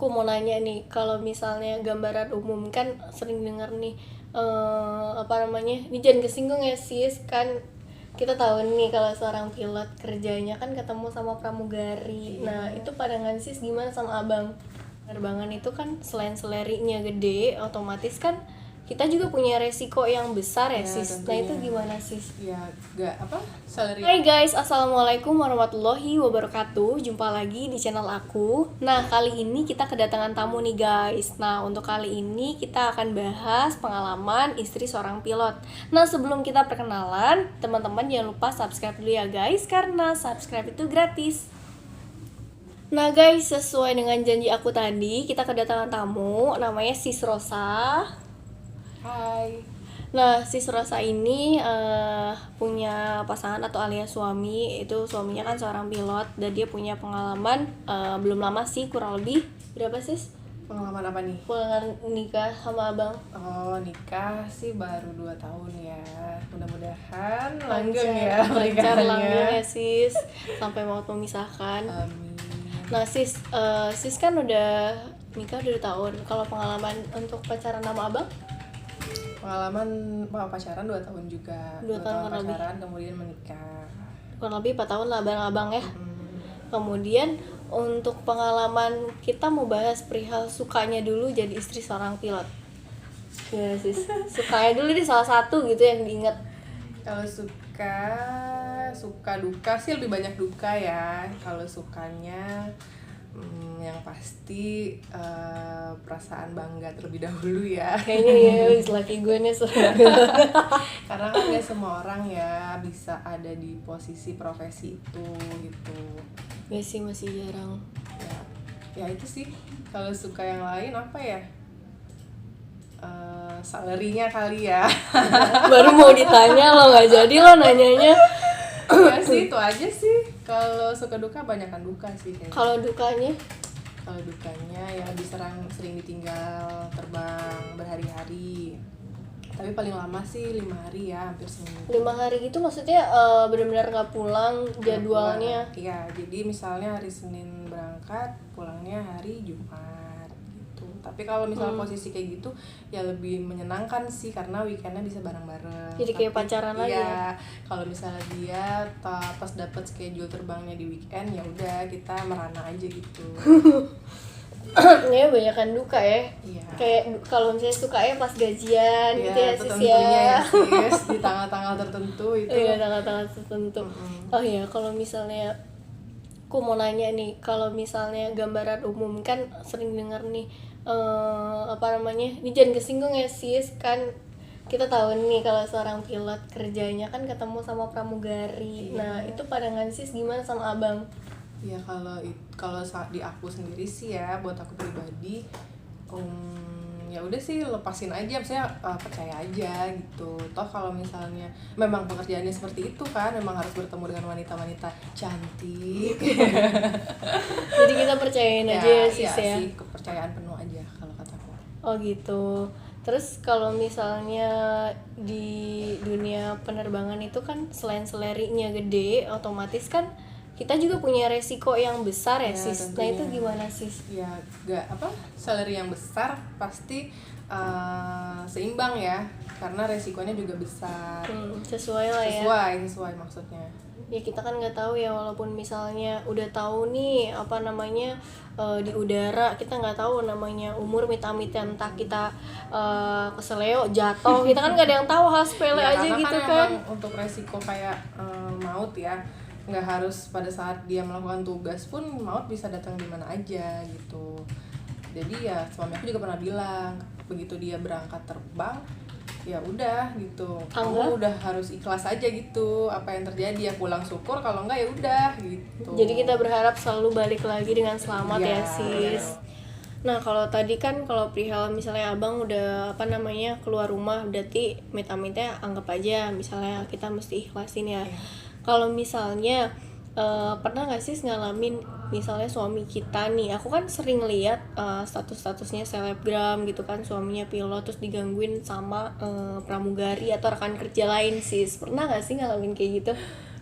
Aku mau nanya nih, kalau misalnya gambaran umum kan sering dengar nih, ini jangan kesinggung ya sis, kan kita tahu nih kalau seorang pilot kerjanya kan ketemu sama pramugari. Nah itu pandangan sis gimana sama abang? Penerbangan itu kan selain salary-nya gede, otomatis kan kita juga punya resiko yang besar ya sis. Nah itu gimana sis? Ya gak salary. Hai guys, assalamualaikum warahmatullahi wabarakatuh. Jumpa lagi di channel aku. Nah kali ini kita kedatangan tamu nih guys. Nah untuk kali ini kita akan bahas pengalaman istri seorang pilot. Nah sebelum kita perkenalan, teman-teman jangan lupa subscribe dulu ya guys, karena subscribe itu gratis. Nah guys, sesuai dengan janji aku tadi, kita kedatangan tamu, namanya Sis Rosa. Hai. Nah, Sis Rosa ini punya pasangan atau alias suami. Itu suaminya kan seorang pilot dan dia punya pengalaman belum lama sih, kurang lebih berapa sis? Pengalaman apa nih? Pengalaman nikah sama abang. Oh, nikah sih baru 2 tahun ya. Mudah-mudahan langgeng ya Lancar langgeng ya pernikahannya. sis, sampai mau memisahkan. Amin. Nah sis kan udah nikah 2 tahun. Kalau pengalaman untuk pacaran sama abang? Pengalaman pacaran 2 tahun juga. 2 tahun kurang lebih. pacaran kemudian menikah. Kurang lebih 4 tahun lah abang ya. Kemudian untuk pengalaman kita mau bahas perihal sukanya dulu jadi istri seorang pilot. Ya sis, sukanya dulu deh salah satu gitu yang diingat. Kalau suka duka sih lebih banyak duka ya. Kalau sukanya yang pasti perasaan bangga terlebih dahulu ya. Kayaknya ya laki gue nih Karena kan gak semua orang ya bisa ada di posisi profesi itu gitu. ya sih, masih jarang. Ya itu sih. Kalau suka yang lain apa ya? Salary-nya kali ya. Baru mau ditanya lo nggak jadi lo nanyanya. Ya sih itu aja sih. Kalau suka duka banyakan duka sih kayaknya. Kalau dukanya? Kalau dukanya ya lebih sering ditinggal terbang berhari-hari. Tapi paling lama sih 5 hari ya, hampir seminggu. 5 hari gitu maksudnya benar-benar nggak pulang jadwalnya? Iya, jadi misalnya hari Senin berangkat, pulangnya hari Jumat gitu. Tapi kalau misalnya posisi kayak gitu ya lebih menyenangkan sih karena weekendnya bisa bareng-bareng. Jadi kayak pacaran lagi ya? Iya, kalau misalnya dia pas dapet schedule terbangnya di weekend ya udah kita merana aja gitu. Ya banyakan duka ya. Iya. Kayak kalau misalnya sukanya pas gajian gitu ya sis tentunya ya. sis, di tanggal-tanggal tertentu itu. Iya, tanggal-tanggal tertentu. Oh iya, kalau misalnya aku mau nanya nih, kalau misalnya gambaran umum kan sering dengar nih, ini jangan kesinggung ya sis, kan kita tahu nih kalau seorang pilot kerjanya kan ketemu sama pramugari. Nah itu pandangan sis gimana sama abang? Ya kalau di aku sendiri sih ya, buat aku pribadi ya udah sih lepasin aja, misalnya percaya aja gitu. Toh kalau misalnya memang pekerjaannya seperti itu kan, memang harus bertemu dengan wanita-wanita cantik. Jadi kita percayain aja ya sis ya. Sih, kepercayaan penuh aja kalau kataku. Oh gitu. Terus kalau misalnya di dunia penerbangan itu kan selain salary-nya gede, otomatis kan kita juga punya resiko yang besar ya sis. Nah itu gimana sis? Ya salary yang besar pasti seimbang ya, karena resikonya juga besar. Sesuai lah ya. Sesuai maksudnya. Ya kita kan nggak tahu ya, walaupun misalnya udah tahu nih di udara, kita nggak tahu namanya umur amit-amit, entah kita keseleo jatuh, kita kan nggak ada yang tahu, hal sepele aja gitu kan. Untuk resiko kayak maut ya, nggak harus pada saat dia melakukan tugas pun maut bisa datang di mana aja gitu. Jadi ya suami aku juga pernah bilang, begitu dia berangkat terbang ya udah gitu, kamu udah harus ikhlas aja gitu, apa yang terjadi ya pulang syukur, kalau enggak ya udah gitu. Jadi kita berharap selalu balik lagi dengan selamat ya sis. Nah kalau tadi kan kalau perihal misalnya abang udah keluar rumah, berarti amit-amitnya anggap aja misalnya kita mesti ikhlasin ya. Kalau misalnya pernah nggak sih ngalamin misalnya suami kita nih, aku kan sering lihat status-statusnya selebgram gitu kan, suaminya pilot terus digangguin sama pramugari atau rekan kerja lain sis, pernah nggak sih ngalamin kayak gitu?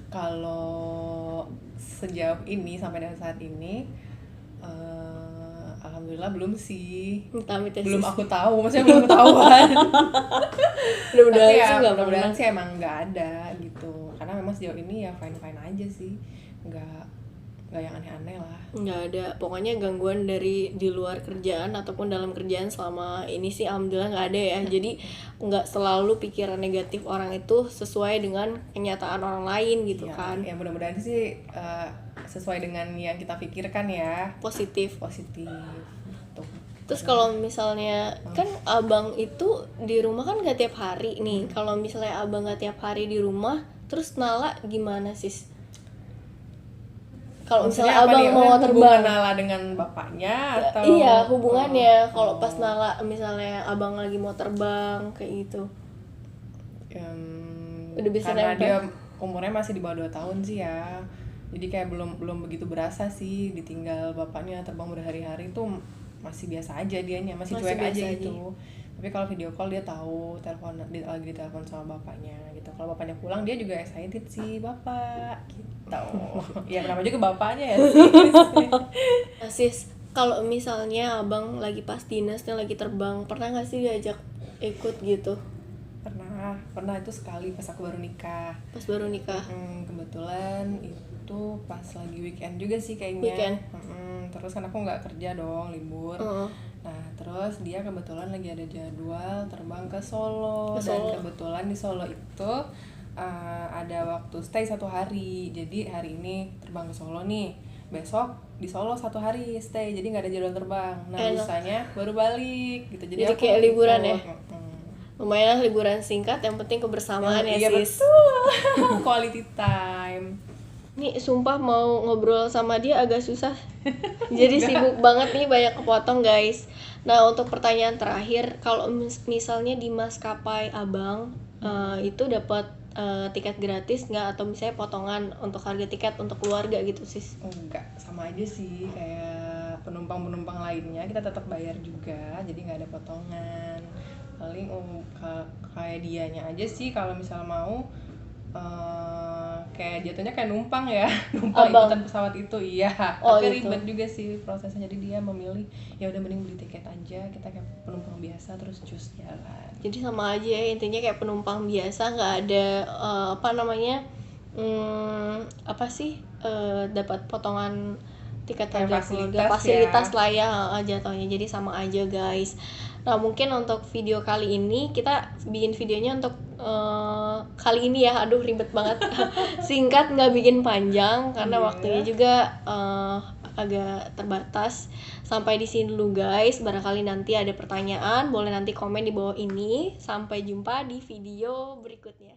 Kalau sejauh ini sampai dengan saat ini Alhamdulillah belum sih. Amit-amit ya, Belum sis. aku tahu, maksudnya belum ketahuan. Mudah-mudahan Tapi ya sih nggak mudah-mudahan pernah. sih emang nggak ada gitu. Karena memang sejauh ini ya fine-fine aja sih. Nggak yang aneh-aneh lah. Nggak ada, pokoknya gangguan dari di luar kerjaan ataupun dalam kerjaan selama ini sih alhamdulillah nggak ada ya. Jadi nggak selalu pikiran negatif orang itu sesuai dengan kenyataan orang lain gitu Ya, kan. ya mudah-mudahan sih sesuai dengan yang kita pikirkan ya, Positif. positif gitu. Terus kalau misalnya kan abang itu di rumah kan gak tiap hari nih. Kalau misalnya abang gak tiap hari di rumah, terus Nala gimana sis? Kalau Maksudnya misalnya apa abang nih? mau Hubungan terbang, Nala dengan bapaknya atau iya hubungannya. Kalau Oh. pas Nala misalnya abang lagi mau terbang kayak gitu, Udah bisa karena nempel? dia umurnya masih di bawah 2 tahun sih ya. Jadi kayak belum begitu berasa sih ditinggal bapaknya terbang berhari-hari tuh, masih biasa aja dianya, masih Masih cuek biasa aja aja. gitu. Tapi kalau video call dia tahu dia lagi ditelepon sama bapaknya gitu. Kalau bapaknya pulang dia juga excited sih bapak gitu. Ya kenapa juga bapaknya ya sih. Nah, sis, kalau misalnya abang lagi pas dinasnya lagi terbang, pernah nggak sih diajak ikut gitu Pernah itu sekali pas aku baru nikah. pas baru nikah? Kebetulan itu pas lagi weekend juga sih kayaknya. Weekend. Terus kan aku nggak kerja dong, libur. Heeh. Nah terus dia kebetulan lagi ada jadwal terbang ke Solo. Ke Dan Solo. kebetulan di Solo itu ada waktu stay 1 hari. Jadi hari ini terbang ke Solo nih, besok di Solo 1 hari stay, jadi nggak ada jadwal terbang. Nah Enak. lusanya baru balik gitu. Jadi aku kayak liburan ikut. ya? Lumayan lah liburan singkat, yang penting kebersamaan ya Iya sis. betul. Quality time. Nih sumpah mau ngobrol sama dia agak susah. Jadi sibuk banget nih, banyak kepotong guys. Nah untuk pertanyaan terakhir, kalau misalnya di maskapai abang itu dapat tiket gratis nggak, atau misalnya potongan untuk harga tiket untuk keluarga gitu sis? Enggak, sama aja sih kayak penumpang-penumpang lainnya, kita tetap bayar juga, jadi nggak ada potongan. Paling kayak dianya aja sih kalau misal mau kayak jatuhnya kayak numpang ya, numpang Abang. ikutan pesawat itu, iya. Oh, Tapi gitu. ribet juga sih prosesnya, jadi dia memilih ya udah mending beli tiket aja, kita kayak penumpang biasa terus cus jalan. Jadi sama aja ya, intinya kayak penumpang biasa, nggak ada apa sih dapat potongan tiket Kayak harga keluarga, fasilitas fasilitas ya. lah ya jatuhnya. Jadi sama aja guys. Nah mungkin untuk video kali ini kita bikin videonya untuk kali ini ya, aduh ribet banget. Singkat, nggak bikin panjang karena Iya. waktunya juga agak terbatas. Sampai di sini dulu guys. Barangkali nanti ada pertanyaan boleh nanti komen di bawah ini. Sampai jumpa di video berikutnya.